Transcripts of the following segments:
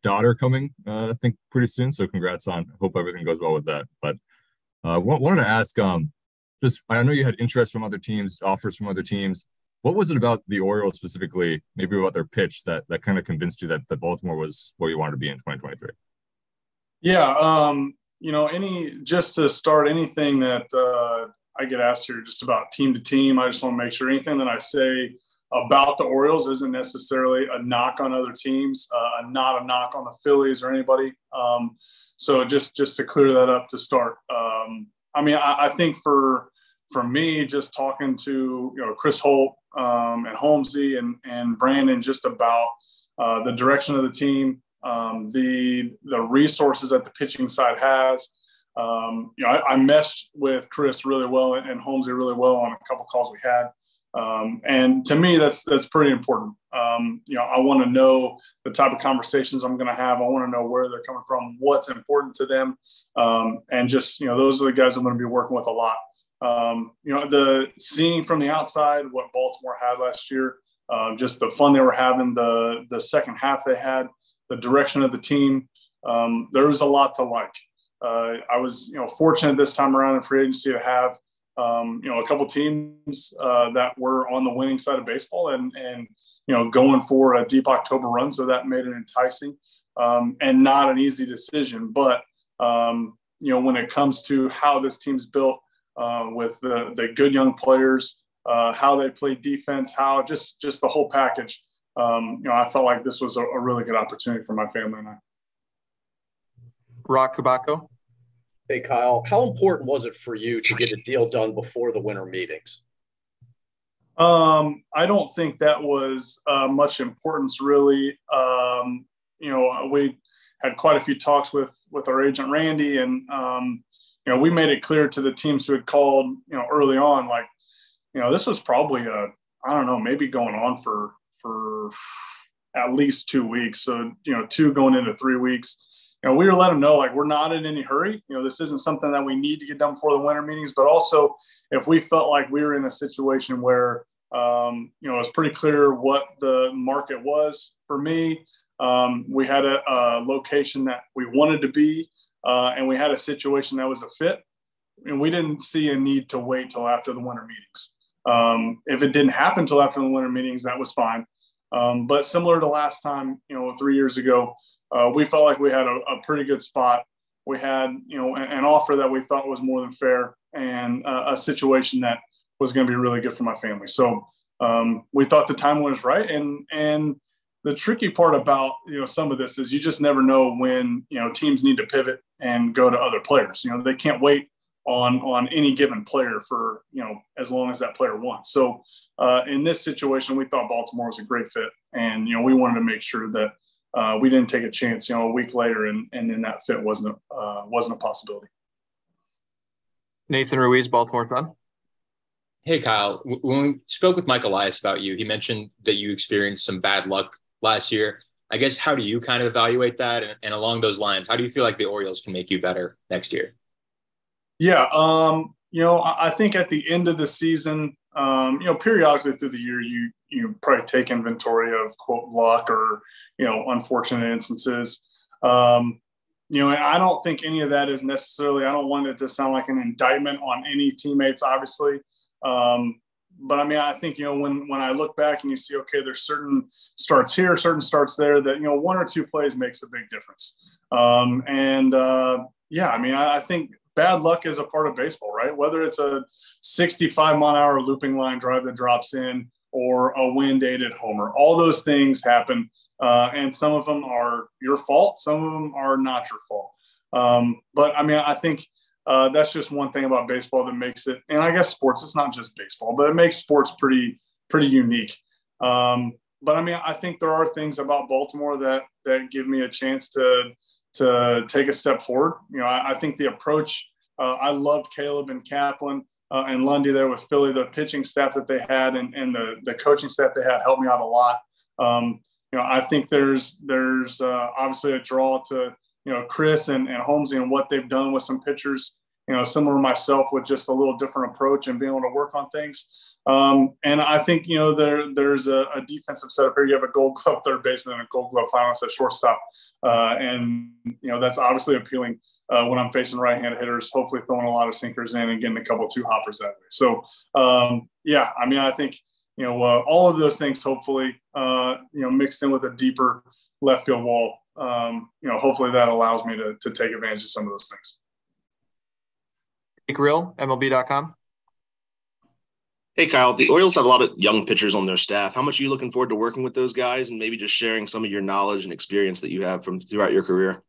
daughter coming, I think pretty soon. So congrats on. Hope everything goes well with that. But wanted to ask, just I know you had interest from other teams, offers from other teams. What was it about the Orioles specifically, maybe about their pitch that kind of convinced you that Baltimore was where you wanted to be in 2023? Yeah, any just to start anything that I get asked here just about team to team, I just want to make sure anything that I say about the Orioles isn't necessarily a knock on other teams, not a knock on the Phillies or anybody. So just to clear that up to start. I think for me, just talking to Chris Holt and Holmesy and Brandon just about the direction of the team, the resources that the pitching side has. I meshed with Chris really well and Holmesy really well on a couple calls we had. And to me, that's pretty important. I want to know the type of conversations I'm going to have. I want to know where they're coming from, what's important to them. And just, those are the guys I'm going to be working with a lot. The seeing from the outside what Baltimore had last year, just the fun they were having, the second half they had, the direction of the team. There was a lot to like. I was, fortunate this time around in free agency to have, a couple teams that were on the winning side of baseball and going for a deep October run. So that made it enticing and not an easy decision. But, when it comes to how this team's built with the good young players, how they play defense, how just the whole package, I felt like this was a really good opportunity for my family and I. Rock Kabako. Hey, Kyle, how important was it for you to get a deal done before the winter meetings? I don't think that was much importance, really. We had quite a few talks with our agent, Randy, and, we made it clear to the teams who had called, early on, like, this was probably maybe going on for at least 2 weeks. So, 2 going into 3 weeks. We were letting them know, like, we're not in any hurry. This isn't something that we need to get done before the winter meetings. But also, if we felt like we were in a situation where, it was pretty clear what the market was for me, we had a location that we wanted to be, and we had a situation that was a fit. And we didn't see a need to wait till after the winter meetings. If it didn't happen till after the winter meetings, that was fine. But similar to last time, 3 years ago, we felt like we had a pretty good spot. We had, an offer that we thought was more than fair and a situation that was going to be really good for my family. So we thought the time was right. And the tricky part about, some of this is you just never know when, teams need to pivot and go to other players. They can't wait on any given player for, as long as that player wants. So in this situation, we thought Baltimore was a great fit. And, we wanted to make sure that we didn't take a chance, a week later, and then that fit wasn't a possibility. Nathan Ruiz, Baltimore Sun. Hey, Kyle. When we spoke with Mike Elias about you, he mentioned that you experienced some bad luck last year. I guess, how do you kind of evaluate that? And along those lines, how do you feel like the Orioles can make you better next year? Yeah, I think at the end of the season, periodically through the year, you probably take inventory of, quote, luck or, unfortunate instances. And I don't think any of that is necessarily, I don't want it to sound like an indictment on any teammates, obviously. But I think, when I look back and you see, okay, there's certain starts here, certain starts there that, 1 or 2 plays makes a big difference. I think bad luck is a part of baseball, right? Whether it's a 65-mile-an-hour looping line drive that drops in or a wind-aided homer, all those things happen. And some of them are your fault. Some of them are not your fault. I think that's just one thing about baseball that makes it, and I guess sports, it's not just baseball, but it makes sports pretty unique. I think there are things about Baltimore that give me a chance to take a step forward. I think the approach, I loved Caleb and Kaplan and Lundy there with Philly, the pitching staff that they had and the coaching staff they had helped me out a lot. I think there's obviously a draw to, Chris and Holmesy and what they've done with some pitchers similar to myself with just a little different approach and being able to work on things. And I think, there's a defensive setup here. You have a Gold Glove third baseman and a Gold Glove finalist at shortstop. And that's obviously appealing when I'm facing right-handed hitters, hopefully throwing a lot of sinkers in and getting a couple of two hoppers that way. So, I think, all of those things, hopefully, mixed in with a deeper left field wall, hopefully that allows me to take advantage of some of those things. Jake Real, MLB.com. Hey, Kyle, the Orioles have a lot of young pitchers on their staff. How much are you looking forward to working with those guys and maybe just sharing some of your knowledge and experience that you have from throughout your career?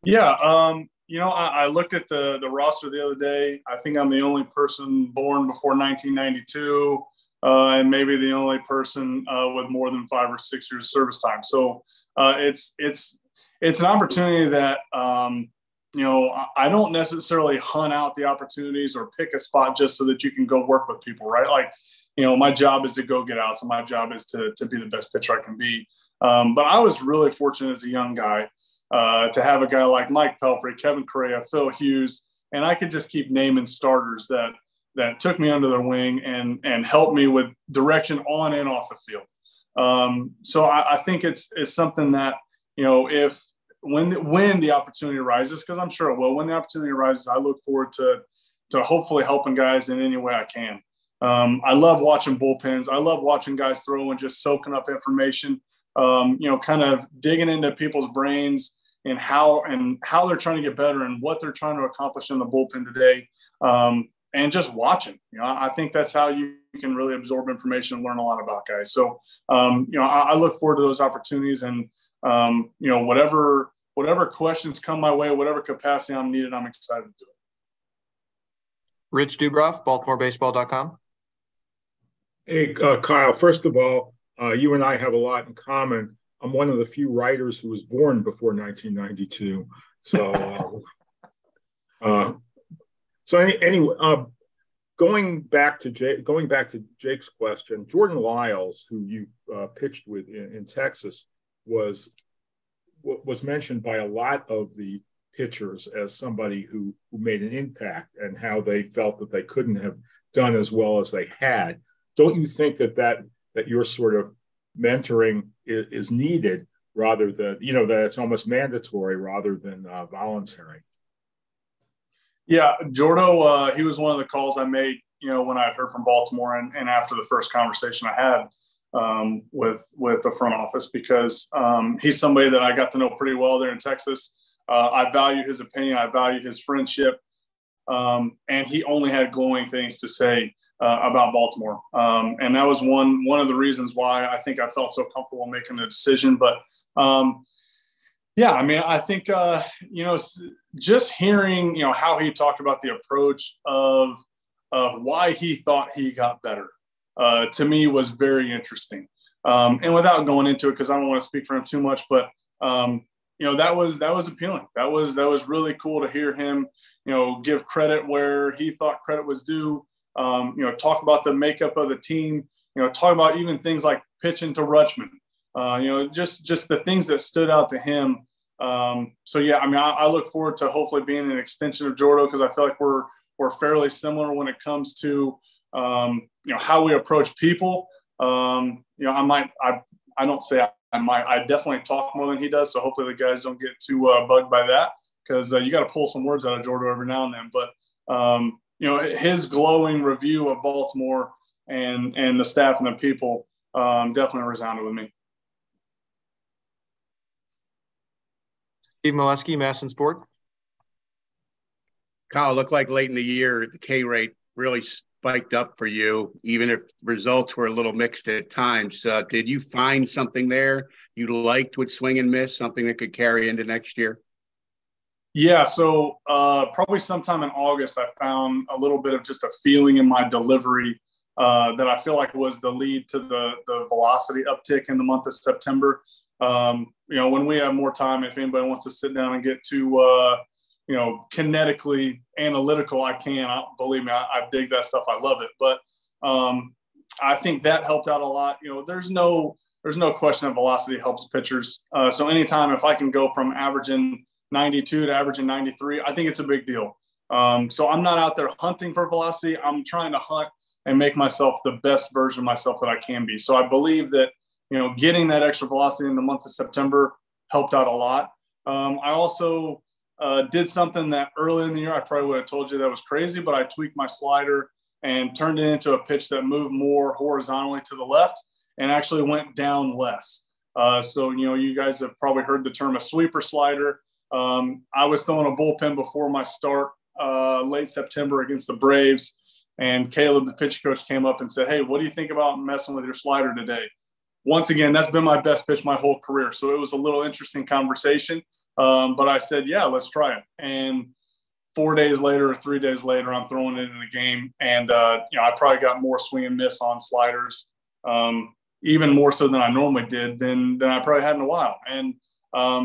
Yeah. I looked at the roster the other day. I think I'm the only person born before 1992 and maybe the only person with more than 5 or 6 years service time. So it's an opportunity that, I don't necessarily hunt out the opportunities or pick a spot just so that you can go work with people, right? Like, my job is to go get out. So my job is to be the best pitcher I can be. But I was really fortunate as a young guy to have a guy like Mike Pelfrey, Kevin Correa, Phil Hughes, and I could just keep naming starters that took me under their wing and helped me with direction on and off the field. So I think it's something that, if when the opportunity arises, because I'm sure it will, when the opportunity arises, I look forward to hopefully helping guys in any way I can. I love watching bullpens. I love watching guys throw and just soaking up information, kind of digging into people's brains and how they're trying to get better and what they're trying to accomplish in the bullpen today. And just watching, I think that's how you can really absorb information and learn a lot about guys. So, I look forward to those opportunities and, whatever questions come my way, whatever capacity I'm needed, I'm excited to do it. Rich Dubroff, BaltimoreBaseball.com. Hey, Kyle, first of all, you and I have a lot in common. I'm one of the few writers who was born before 1992. So, anyway, going back to Jake's question, Jordan Lyles, who you pitched with in Texas, was mentioned by a lot of the pitchers as somebody who made an impact and how they felt that they couldn't have done as well as they had. Don't you think that your sort of mentoring is needed rather than, that it's almost mandatory rather than voluntary? Yeah, Jordo, he was one of the calls I made, when I heard from Baltimore and after the first conversation I had with the front office, because he's somebody that I got to know pretty well there in Texas. I valued his opinion. I valued his friendship. And he only had glowing things to say about Baltimore. And that was one of the reasons why I think I felt so comfortable making the decision. But I think, just hearing, how he talked about the approach of why he thought he got better, to me was very interesting. And without going into it, because I don't want to speak for him too much, but that was appealing. That was really cool to hear him, give credit where he thought credit was due. Talk about the makeup of the team. Talk about even things like pitching to Rutschman. Just the things that stood out to him. I look forward to hopefully being an extension of Jordo, because I feel like we're fairly similar when it comes to how we approach people. I definitely talk more than he does. So hopefully the guys don't get too bugged by that, because you got to pull some words out of Jordo every now and then. But, his glowing review of Baltimore and the staff and the people definitely resounded with me. Steve Molesky, MASN Sport. Kyle, looked like late in the year, the K rate really spiked up for you, even if results were a little mixed at times. Did you find something there you liked with swing and miss, something that could carry into next year? Yeah, so probably sometime in August, I found a little bit of just a feeling in my delivery that I feel like was the lead to the velocity uptick in the month of September. When we have more time, if anybody wants to sit down and get to kinetically analytical, I can. Believe me, I dig that stuff. I love it. But I think that helped out a lot. There's no question that velocity helps pitchers. So anytime if I can go from averaging 92 to averaging 93, I think it's a big deal. So I'm not out there hunting for velocity. I'm trying to hunt and make myself the best version of myself that I can be. So I believe that, getting that extra velocity in the month of September helped out a lot. I also did something that early in the year I probably would have told you that was crazy, but I tweaked my slider and turned it into a pitch that moved more horizontally to the left and actually went down less. So, you guys have probably heard the term a sweeper slider. I was throwing a bullpen before my start late September against the Braves, and Caleb, the pitch coach, came up and said, "Hey, what do you think about messing with your slider today?" Once again, that's been my best pitch my whole career. So it was a little interesting conversation. But I said, yeah, let's try it. And 4 days later or 3 days later, I'm throwing it in a game. And, I probably got more swing and miss on sliders, even more so than I normally did than I probably had in a while. And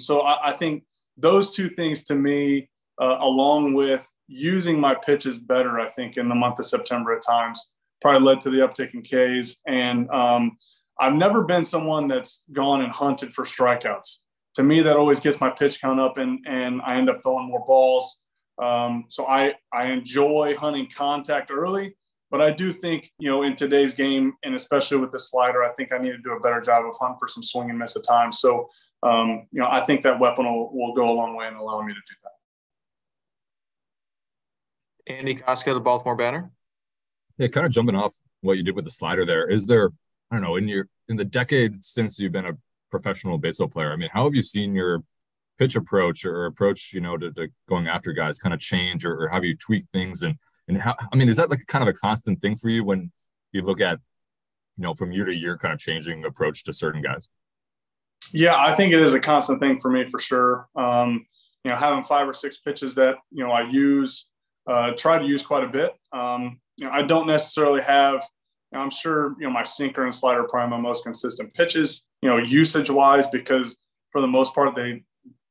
so I think those two things to me, along with using my pitches better, I think in the month of September at times, probably led to the uptick in Ks. And I've never been someone that's gone and hunted for strikeouts. To me, that always gets my pitch count up and I end up throwing more balls. So I enjoy hunting contact early, but I do think, in today's game, and especially with the slider, I think I need to do a better job of hunting for some swing and miss at times. So, I think that weapon will go a long way in allowing me to do that. Andy Koska, the Baltimore Banner. Yeah, kind of jumping off what you did with the slider there. Is there, I don't know, in the decade since you've been a professional baseball player, I mean, how have you seen your pitch approach or approach, to going after guys kind of change, or have you tweaked things? And how, I mean, is that like kind of a constant thing for you when you look at, from year to year, kind of changing approach to certain guys? Yeah, I think it is a constant thing for me for sure. Having 5 or 6 pitches that, I try to use quite a bit. I don't necessarily have, I'm sure, my sinker and slider are probably my most consistent pitches, usage wise, because for the most part,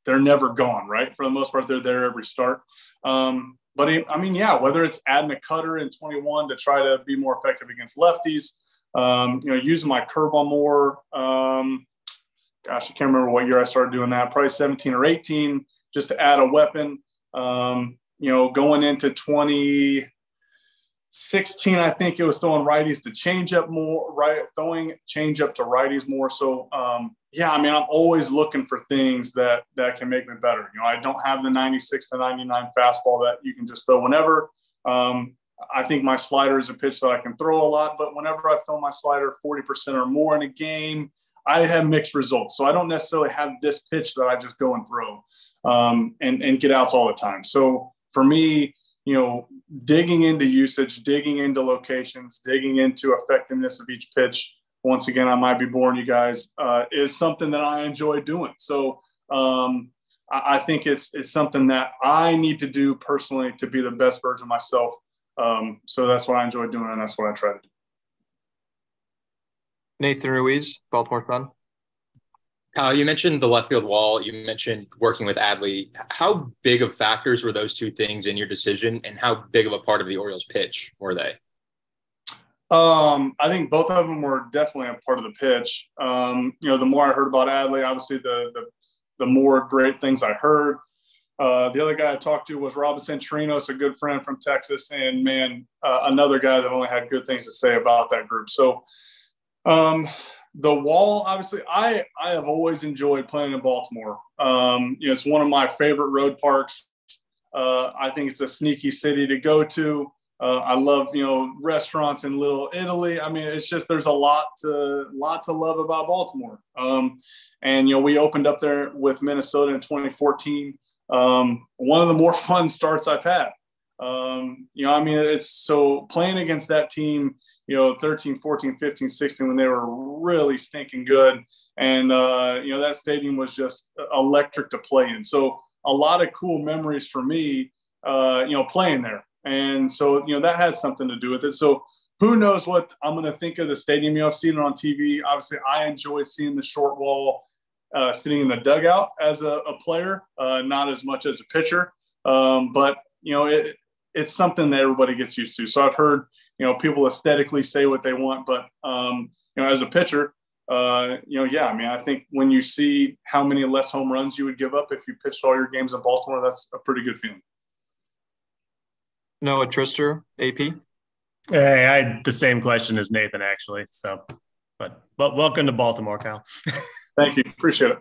they're never gone, right? For the most part, they're there every start. But I mean, yeah, whether it's adding a cutter in 21 to try to be more effective against lefties, using my curveball more. Gosh, I can't remember what year I started doing that, probably 17 or 18, just to add a weapon. Going into 2016, I think it was throwing righties to change up more, throwing change up to righties more. So, yeah, I mean, I'm always looking for things that can make me better. I don't have the 96 to 99 fastball that you can just throw whenever. I think my slider is a pitch that I can throw a lot, but whenever I throw my slider 40% or more in a game, I have mixed results. So I don't necessarily have this pitch that I just go and throw and get outs all the time. So for me, digging into usage, digging into locations, digging into effectiveness of each pitch, once again, I might be boring you guys, is something that I enjoy doing. So I think it's something that I need to do personally to be the best version of myself. So that's what I enjoy doing, and that's what I try to do. Nathan Ruiz, Baltimore Sun. You mentioned the left field wall. You mentioned working with Adley. How big of factors were those two things in your decision, and how big of a part of the Orioles pitch were they? I think both of them were definitely a part of the pitch. The more I heard about Adley, obviously the more great things I heard. The other guy I talked to was Robinson Chirinos, a good friend from Texas, and another guy that only had good things to say about that group. So the wall, obviously, I have always enjoyed playing in Baltimore. It's one of my favorite road parks. I think it's a sneaky city to go to. I love, restaurants in Little Italy. I mean, it's just, there's a lot to love about Baltimore. We opened up there with Minnesota in 2014. One of the more fun starts I've had. It's so playing against that team, 13, 14, 15, 16, when they were really stinking good. And, that stadium was just electric to play in. So a lot of cool memories for me, playing there. And so, that had something to do with it. So who knows what I'm going to think of the stadium. I've seen it on TV. Obviously, I enjoy seeing the short wall sitting in the dugout as a player, not as much as a pitcher. But, it's something that everybody gets used to. So I've heard, people aesthetically say what they want. But, as a pitcher, I think when you see how many less home runs you would give up if you pitched all your games in Baltimore, that's a pretty good feeling. Noah Trister, AP. Hey, I had the same question as Nathan, actually. So, but welcome to Baltimore, Kyle. Thank you. Appreciate it.